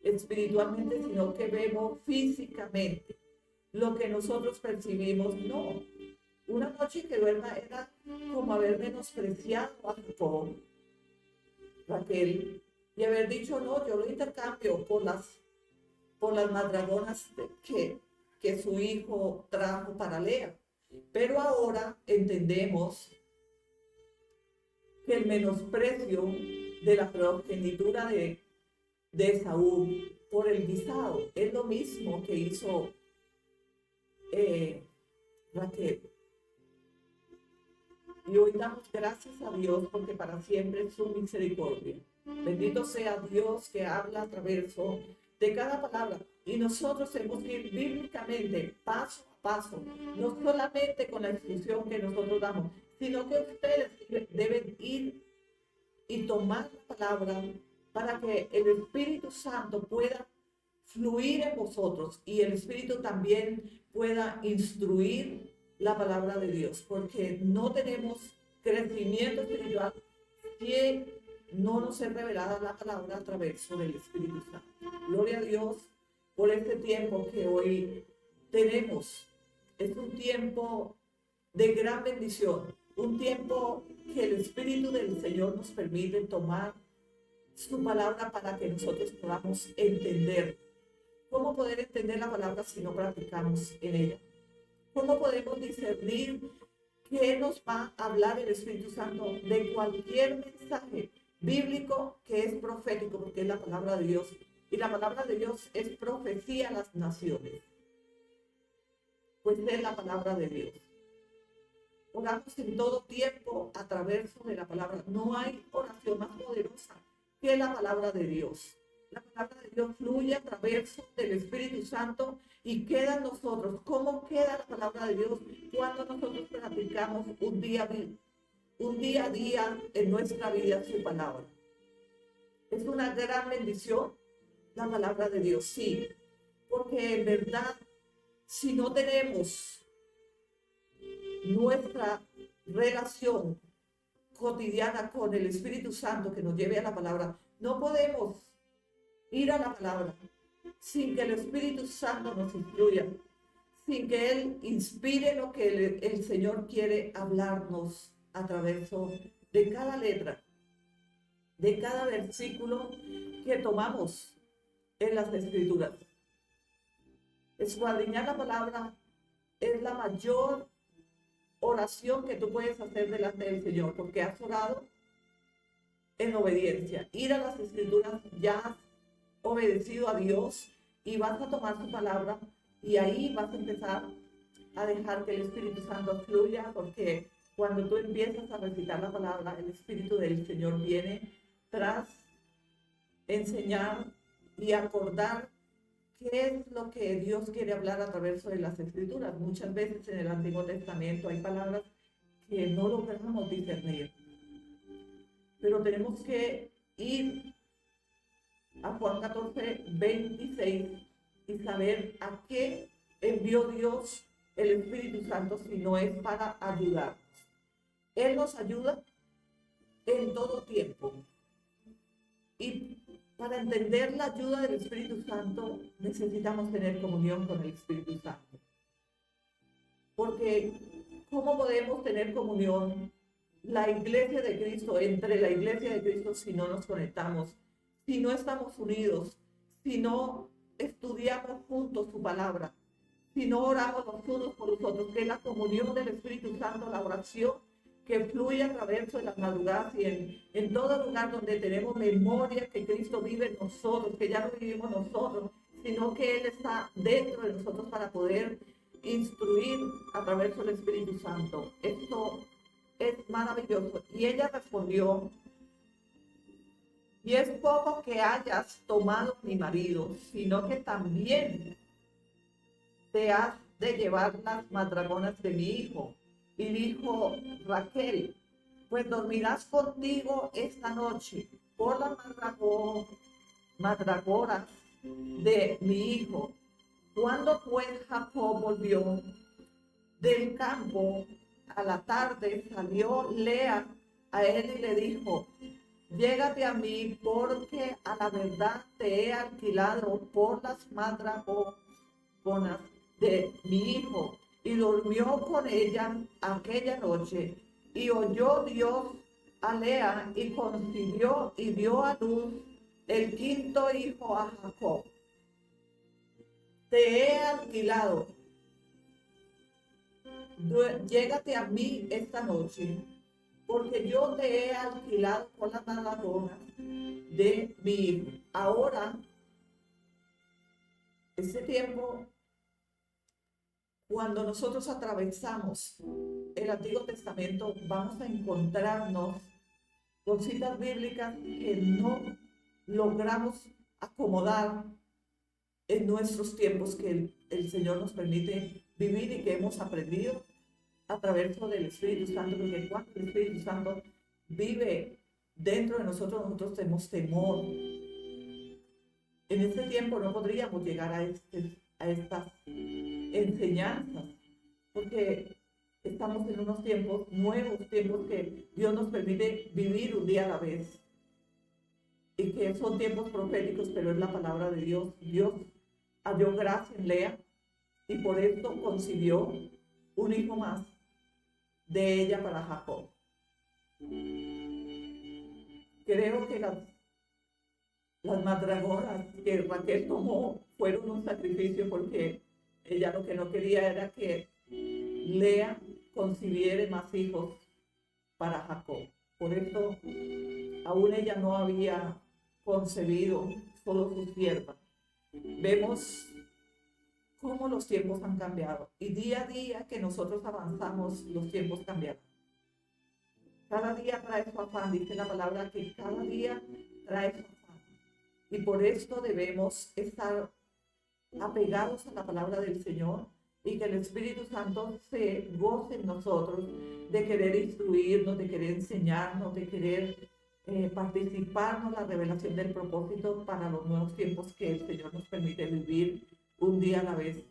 espiritualmente, sino que vemos físicamente lo que nosotros percibimos, no. Una noche que duerma era como haber menospreciado a Jacob, Raquel, y haber dicho, no, yo lo intercambio por las mandragonas que su hijo trajo para Lea. Pero ahora entendemos que el menosprecio de la progenitura de Saúl por el guisado es lo mismo que hizo Raquel. Y hoy damos gracias a Dios porque para siempre es su misericordia. Bendito sea Dios que habla a través de cada palabra. Y nosotros hemos que ir bíblicamente, paso a paso, no solamente con la instrucción que nosotros damos, sino que ustedes deben ir y tomar la palabra para que el Espíritu Santo pueda fluir en vosotros y el Espíritu también pueda instruir la palabra de Dios, porque no tenemos crecimiento espiritual si no nos es revelada la palabra a través del Espíritu Santo. Gloria a Dios por este tiempo que hoy tenemos. Es un tiempo de gran bendición, un tiempo que el Espíritu del Señor nos permite tomar su palabra para que nosotros podamos entender. ¿Cómo poder entender la palabra si no practicamos en ella? ¿Cómo podemos discernir qué nos va a hablar el Espíritu Santo de cualquier mensaje bíblico que es profético? Porque es la palabra de Dios. Y la palabra de Dios es profecía a las naciones. Pues es la palabra de Dios. Oramos en todo tiempo a través de la palabra. No hay oración más poderosa que la palabra de Dios. La palabra de Dios fluye a través del Espíritu Santo y queda en nosotros. ¿Cómo queda la palabra de Dios cuando nosotros practicamos un día a día en nuestra vida su palabra? Es una gran bendición la palabra de Dios, sí, porque en verdad, si no tenemos nuestra relación cotidiana con el Espíritu Santo que nos lleve a la palabra, no podemos ir a la palabra sin que el Espíritu Santo nos instruya, sin que Él inspire lo que el Señor quiere hablarnos a través de cada letra, de cada versículo que tomamos en las Escrituras. Escuadriñar la palabra es la mayor oración que tú puedes hacer delante del Señor, porque has orado en obediencia. Ir a las Escrituras, ya has obedecido a Dios y vas a tomar su palabra y ahí vas a empezar a dejar que el Espíritu Santo fluya, porque cuando tú empiezas a recitar la palabra, el Espíritu del Señor viene tras enseñar y acordar qué es lo que Dios quiere hablar a través de las Escrituras. Muchas veces en el Antiguo Testamento hay palabras que no logramos discernir, pero tenemos que ir a Juan 14, 26 y saber a qué envió Dios el Espíritu Santo si no es para ayudarnos. Él nos ayuda en todo tiempo. Y para entender la ayuda del Espíritu Santo necesitamos tener comunión con el Espíritu Santo. Porque ¿cómo podemos tener comunión la iglesia de Cristo, entre la iglesia de Cristo, si no nos conectamos, si no estamos unidos, si no estudiamos juntos su palabra, si no oramos los unos por los otros? Que es la comunión del Espíritu Santo, la oración que fluye a través de las madrugadas y en todo lugar donde tenemos memoria que Cristo vive en nosotros, que ya no vivimos nosotros, sino que Él está dentro de nosotros para poder instruir a través del Espíritu Santo. Esto es maravilloso. Y ella respondió: y es poco que hayas tomado mi marido, sino que también te has de llevar las madragonas de mi hijo. Y dijo Raquel: pues dormirás contigo esta noche por las madragoras de mi hijo. Cuando pues Jacob volvió del campo, a la tarde salió Lea a él y le dijo: llégate a mí, porque a la verdad te he alquilado por las madragonas de mi hijo. Y durmió con ella aquella noche. Y oyó Dios a Lea y concibió y dio a luz el quinto hijo a Jacob. Te he alquilado. Llégate a mí esta noche, porque yo te he alquilado por las madragonas de mi hijo. Ahora, ese tiempo, cuando nosotros atravesamos el Antiguo Testamento, vamos a encontrarnos con citas bíblicas que no logramos acomodar en nuestros tiempos que el Señor nos permite vivir y que hemos aprendido a través del Espíritu Santo, porque cuando el Espíritu Santo vive dentro de nosotros, nosotros tenemos temor. En este tiempo no podríamos llegar a estas enseñanzas, porque estamos en unos tiempos nuevos, tiempos que Dios nos permite vivir un día a la vez, y que son tiempos proféticos, pero es la palabra de Dios. Dios halló gracia en Lea, y por esto concibió un hijo más de ella para Jacob. Creo que las mandragoras que Raquel tomó fueron un sacrificio, porque ella lo que no quería era que Lea concibiera más hijos para Jacob. Por eso aún ella no había concebido, solo su sierva. Vemos cómo los tiempos han cambiado, y día a día que nosotros avanzamos, los tiempos cambian. Cada día trae su afán, dice la palabra que cada día trae su afán. Y por esto debemos estar apegados a la palabra del Señor, y que el Espíritu Santo se goce en nosotros de querer instruirnos, de querer enseñarnos, de querer participarnos en la revelación del propósito para los nuevos tiempos que el Señor nos permite vivir un día a la vez.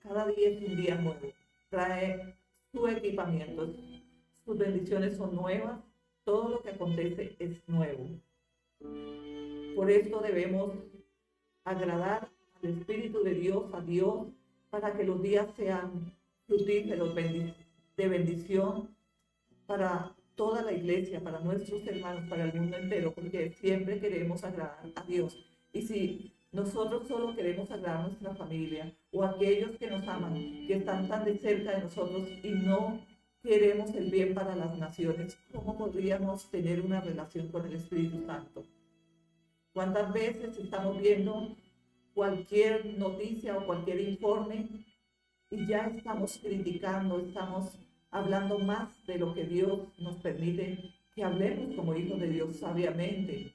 Cada día es un día nuevo, trae su equipamiento, sus bendiciones son nuevas, todo lo que acontece es nuevo. Por esto debemos agradar al Espíritu de Dios, a Dios, para que los días sean fructíferos, de bendición para toda la iglesia, para nuestros hermanos, para el mundo entero, porque siempre queremos agradar a Dios. Y si nosotros solo queremos agradar a nuestra familia o a aquellos que nos aman, que están tan de cerca de nosotros, y no queremos el bien para las naciones, ¿cómo podríamos tener una relación con el Espíritu Santo? ¿Cuántas veces estamos viendo cualquier noticia o cualquier informe y ya estamos criticando, estamos hablando más de lo que Dios nos permite que hablemos como hijos de Dios sabiamente?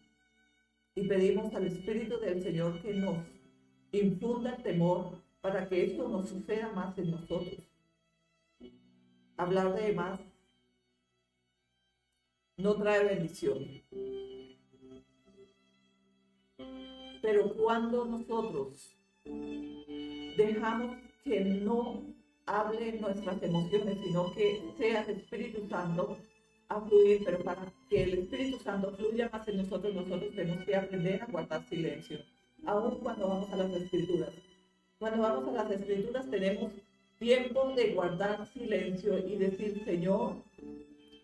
Y pedimos al Espíritu del Señor que nos infunda el temor para que esto no suceda más en nosotros. Hablar de más no trae bendición. Pero cuando nosotros dejamos que no hable nuestras emociones, sino que sea el Espíritu Santo a fluir, pero para que el Espíritu Santo fluya más en nosotros, nosotros tenemos que aprender a guardar silencio, aun cuando vamos a las Escrituras. Cuando vamos a las Escrituras tenemos tiempo de guardar silencio y decir: Señor,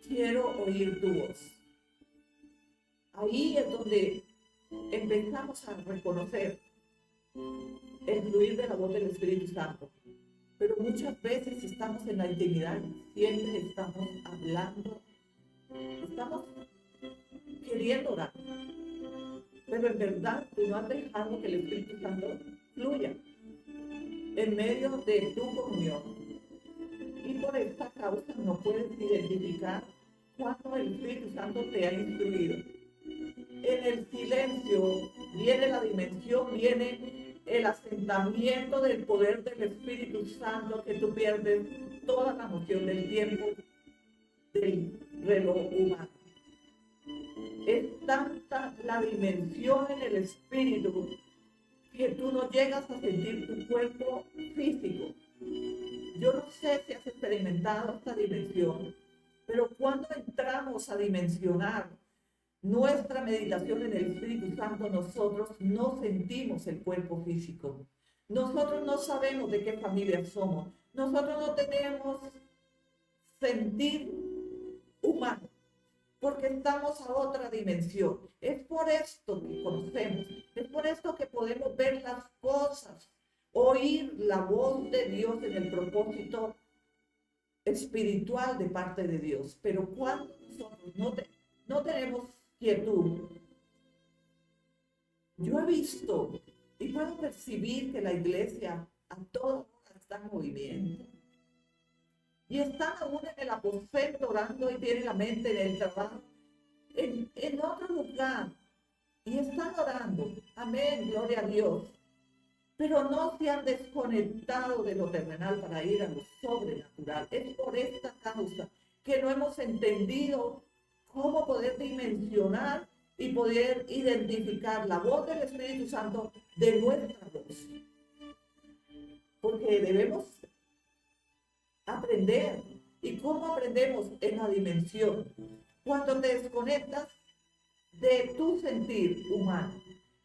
quiero oír tu voz. Ahí es donde empezamos a reconocer el fluir de la voz del Espíritu Santo. Pero muchas veces estamos en la intimidad, siempre estamos hablando, estamos queriendo orar, pero en verdad tú no has dejado que el Espíritu Santo fluya en medio de tu comunión. Y por esta causa no puedes identificar cuando el Espíritu Santo te ha instruido. En el silencio viene la dimensión, viene el asentamiento del poder del Espíritu Santo, que tú pierdes toda la noción del tiempo, del reloj humano. Es tanta la dimensión en el Espíritu que tú no llegas a sentir tu cuerpo físico. Yo no sé si has experimentado esta dimensión, pero cuando entramos a dimensionar nuestra meditación en el Espíritu Santo, nosotros no sentimos el cuerpo físico. Nosotros no sabemos de qué familia somos. Nosotros no tenemos sentir humano, porque estamos a otra dimensión. Es por esto que conocemos, es por esto que podemos ver las cosas, oír la voz de Dios en el propósito espiritual de parte de Dios. Pero cuando nosotros no tenemos quietud, yo he visto y puedo percibir que la iglesia a toda hora está en movimiento. Y están aún en el aposento orando y tienen la mente en el trabajo, en otro lugar. Y están orando. Amén, gloria a Dios. pero no se han desconectado de lo terrenal para ir a lo sobrenatural. Es por esta causa que no hemos entendido cómo poder dimensionar y poder identificar la voz del Espíritu Santo de nuestra voz. Porque debemos aprender. ¿Y cómo aprendemos? En la dimensión. Cuando te desconectas de tu sentir humano.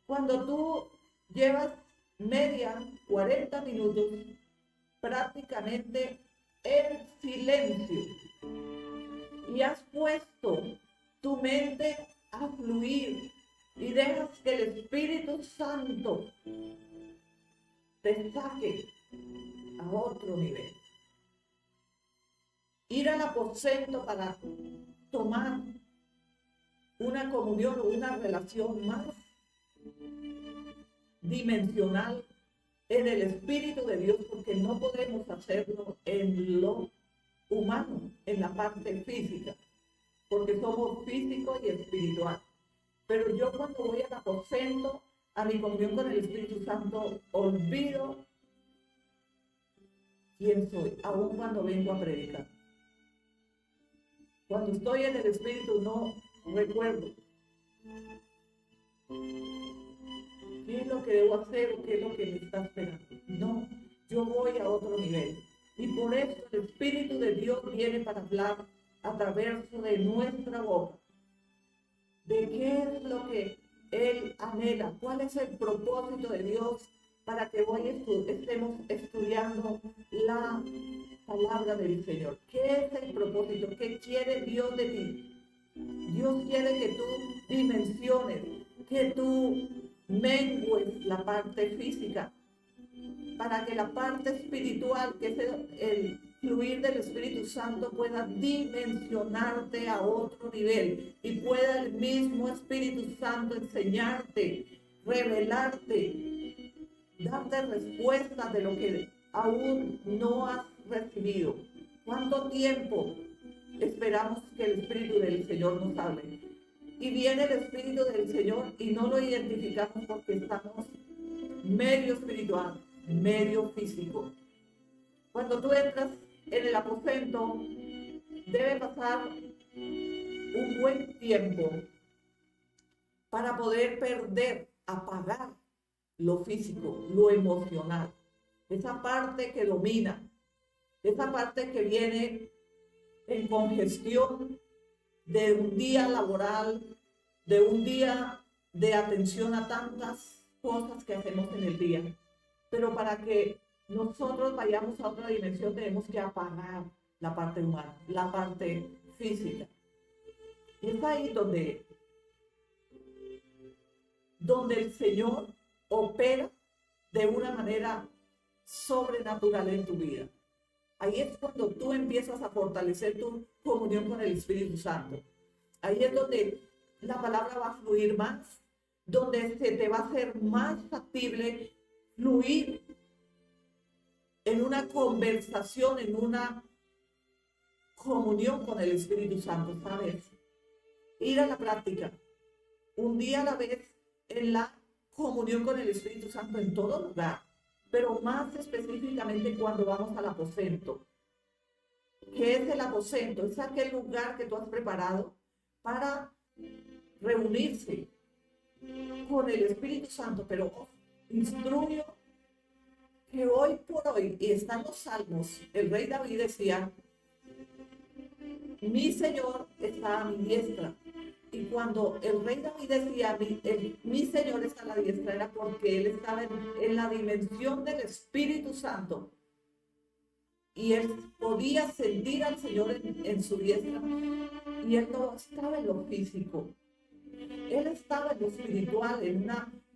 Cuando tú llevas media, 40 minutos prácticamente en silencio y has puesto tu mente a fluir y dejas que el Espíritu Santo te saque a otro nivel. Ir al aposento para tomar una comunión o una relación más dimensional en el Espíritu de Dios, porque no podemos hacerlo en lo humano, en la parte física, porque somos físico y espiritual. Pero yo cuando voy al aposento, a mi comunión con el Espíritu Santo, olvido quién soy, aun cuando vengo a predicar. Cuando estoy en el Espíritu no recuerdo qué es lo que debo hacer o qué es lo que me está esperando. No, yo voy a otro nivel. Y por eso el Espíritu de Dios viene para hablar a través de nuestra boca. De qué es lo que Él anhela, cuál es el propósito de Dios para que hoy estemos estudiando la palabra del Señor. ¿Qué es el propósito? ¿Qué quiere Dios de ti? Dios quiere que tú dimensiones, que tú mengues la parte física, para que la parte espiritual, que es el fluir del Espíritu Santo, pueda dimensionarte a otro nivel y pueda el mismo Espíritu Santo enseñarte, revelarte, darte respuesta de lo que aún no has recibido. ¿Cuánto tiempo esperamos que el Espíritu del Señor nos hable? Y viene el Espíritu del Señor y no lo identificamos porque estamos medio espiritual, medio físico. Cuando tú entras en el aposento, debe pasar un buen tiempo para poder apagar lo físico, lo emocional, esa parte que domina, esa parte que viene en congestión de un día laboral, de un día de atención a tantas cosas que hacemos en el día. Pero para que nosotros vayamos a otra dimensión tenemos que apagar la parte humana, la parte física. Y es ahí donde el Señor opera de una manera sobrenatural en tu vida. Ahí es cuando tú empiezas a fortalecer tu comunión con el Espíritu Santo. Ahí es donde la palabra va a fluir más, donde se te va a hacer más factible fluir en una conversación, en una comunión con el Espíritu Santo, ¿sabes? Ir a la práctica, un día a la vez, en la comunión con el Espíritu Santo en todo lugar, pero más específicamente cuando vamos al aposento. ¿Qué es el aposento? Es aquel lugar que tú has preparado para reunirse con el Espíritu Santo, pero instruyo que hoy por hoy, y están los salmos, el rey David decía, mi Señor está a mi diestra. Y cuando el rey David decía, mi Señor está a la diestra, era porque él estaba en la dimensión del Espíritu Santo. Y él podía sentir al Señor en su diestra. Y él no estaba en lo físico. Él estaba en lo espiritual,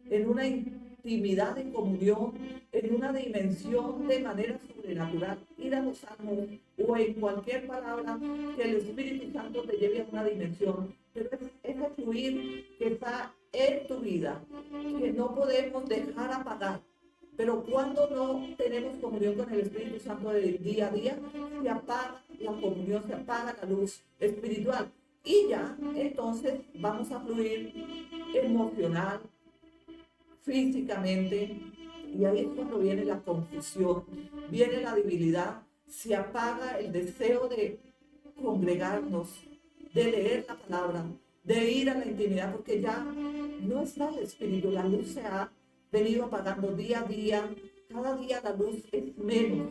en una intimidad de comunión, en una dimensión de manera sobrenatural. Ir a los salmos o en cualquier palabra que el Espíritu Santo te lleve a una dimensión. Pero es ese fluir que está en tu vida, que no podemos dejar apagar. Pero cuando no tenemos comunión con el Espíritu Santo del día a día, se apaga la comunión, se apaga la luz espiritual. Y ya, entonces, vamos a fluir emocional, físicamente, Y ahí es cuando viene la confusión, viene la debilidad, se apaga el deseo de congregarnos, de leer la palabra, de ir a la intimidad, porque ya no está el Espíritu, la luz se ha venido apagando día a día, cada día la luz es menos,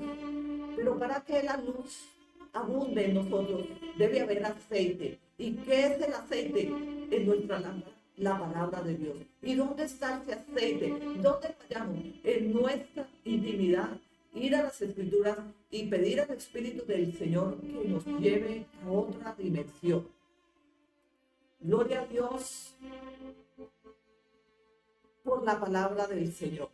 pero para que la luz abunde en nosotros debe haber aceite. ¿Y qué es el aceite? En nuestra lámpara, la palabra de Dios. ¿Y dónde está ese aceite? ¿Dónde fallamos? En nuestra intimidad, ir a las Escrituras y pedir al Espíritu del Señor que nos lleve a otra dimensión. Gloria a Dios por la palabra del Señor.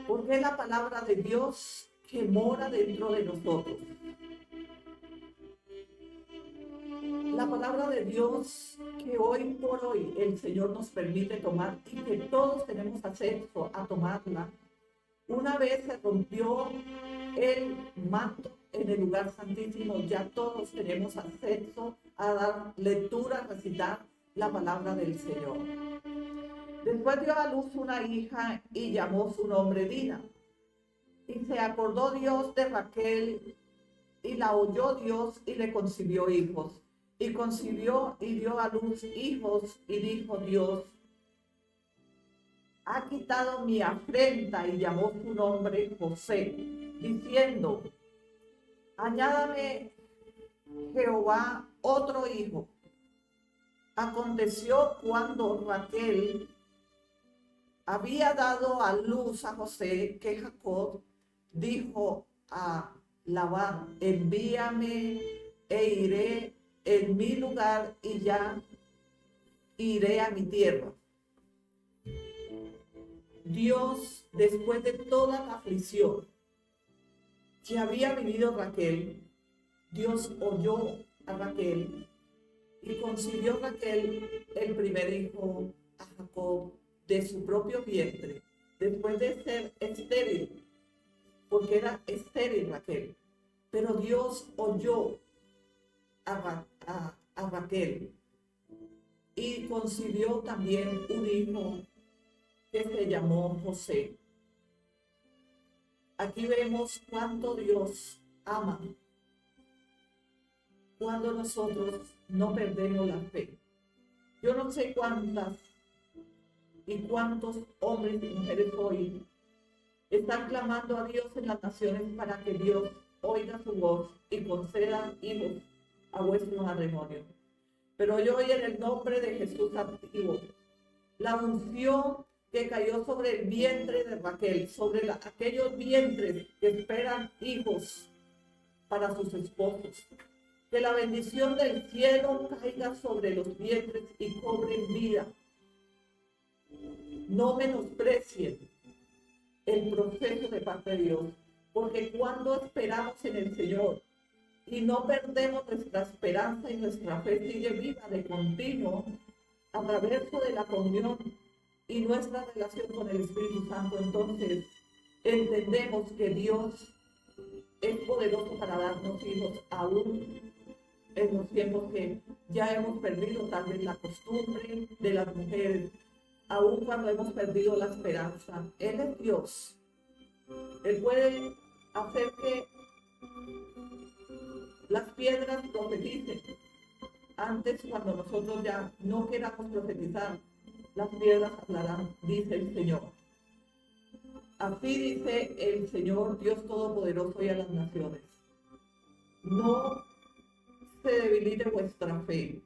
Porque es la palabra de Dios que mora dentro de nosotros. La palabra de Dios que hoy por hoy el Señor nos permite tomar y que todos tenemos acceso a tomarla. Una vez se rompió el manto en el lugar santísimo, ya todos tenemos acceso a dar lectura, a recitar la palabra del Señor. Después dio a luz una hija y llamó su nombre Dina. Y se acordó Dios de Raquel y la oyó Dios y le concibió hijos. Y concibió y dio a luz hijos y dijo Dios, ha quitado mi afrenta, y llamó su nombre José, diciendo, añádame Jehová otro hijo. Aconteció cuando Raquel había dado a luz a José que Jacob dijo a Labán, envíame e iré en mi lugar y ya iré a mi tierra. Dios, después de toda la aflicción que había vivido Raquel, Dios oyó a Raquel y concibió Raquel el primer hijo a Jacob de su propio vientre, después de ser estéril, porque era estéril Raquel. Pero Dios oyó a Raquel y concibió también un hijo que se llamó José. Aquí vemos cuánto Dios ama cuando nosotros no perdemos la fe. Yo no sé cuántas y cuántos hombres y mujeres hoy están clamando a Dios en las naciones para que Dios oiga su voz y conceda hijos a vuestro matrimonio. Pero yo hoy en el nombre de Jesús activo la unción que cayó sobre el vientre de Raquel, sobre aquellos vientres que esperan hijos para sus esposos. Que la bendición del cielo caiga sobre los vientres y cobren vida. No menosprecien el proceso de parte de Dios, porque cuando esperamos en el Señor y no perdemos nuestra esperanza y nuestra fe sigue viva de continuo a través de la comunión y nuestra relación con el Espíritu Santo, entonces entendemos que Dios es poderoso para darnos hijos aún en los tiempos que ya hemos perdido tal vez la costumbre de las mujeres, aún cuando hemos perdido la esperanza. Él es Dios. Él puede hacer que las piedras profeticen. Antes, cuando nosotros ya no queramos profetizar, las piedras hablarán, dice el Señor. Así dice el Señor Dios Todopoderoso y a las naciones. No se debilite vuestra fe,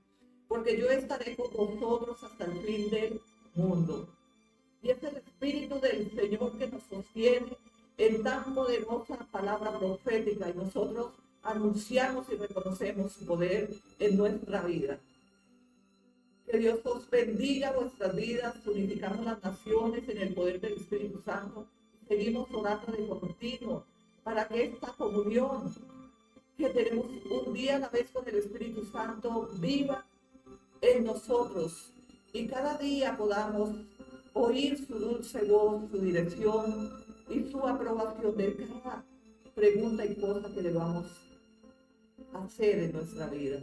porque yo estaré con vosotros hasta el fin del mundo. Y es el Espíritu del Señor que nos sostiene en tan poderosa palabra profética, y nosotros anunciamos y reconocemos su poder en nuestra vida. Que Dios os bendiga vuestras vidas, unificamos las naciones en el poder del Espíritu Santo. Seguimos orando de continuo para que esta comunión que tenemos un día a la vez con el Espíritu Santo viva en nosotros y cada día podamos oír su dulce voz, su dirección y su aprobación de cada pregunta y cosa que le vamos a hacer en nuestra vida.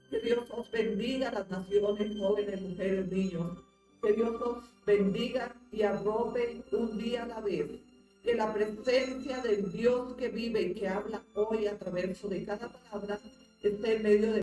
Que Dios os bendiga a las naciones, jóvenes, mujeres, niños, Que Dios os bendiga y arrope un día a la vez. Que la presencia del Dios que vive y que habla hoy a través de cada palabra esté en medio de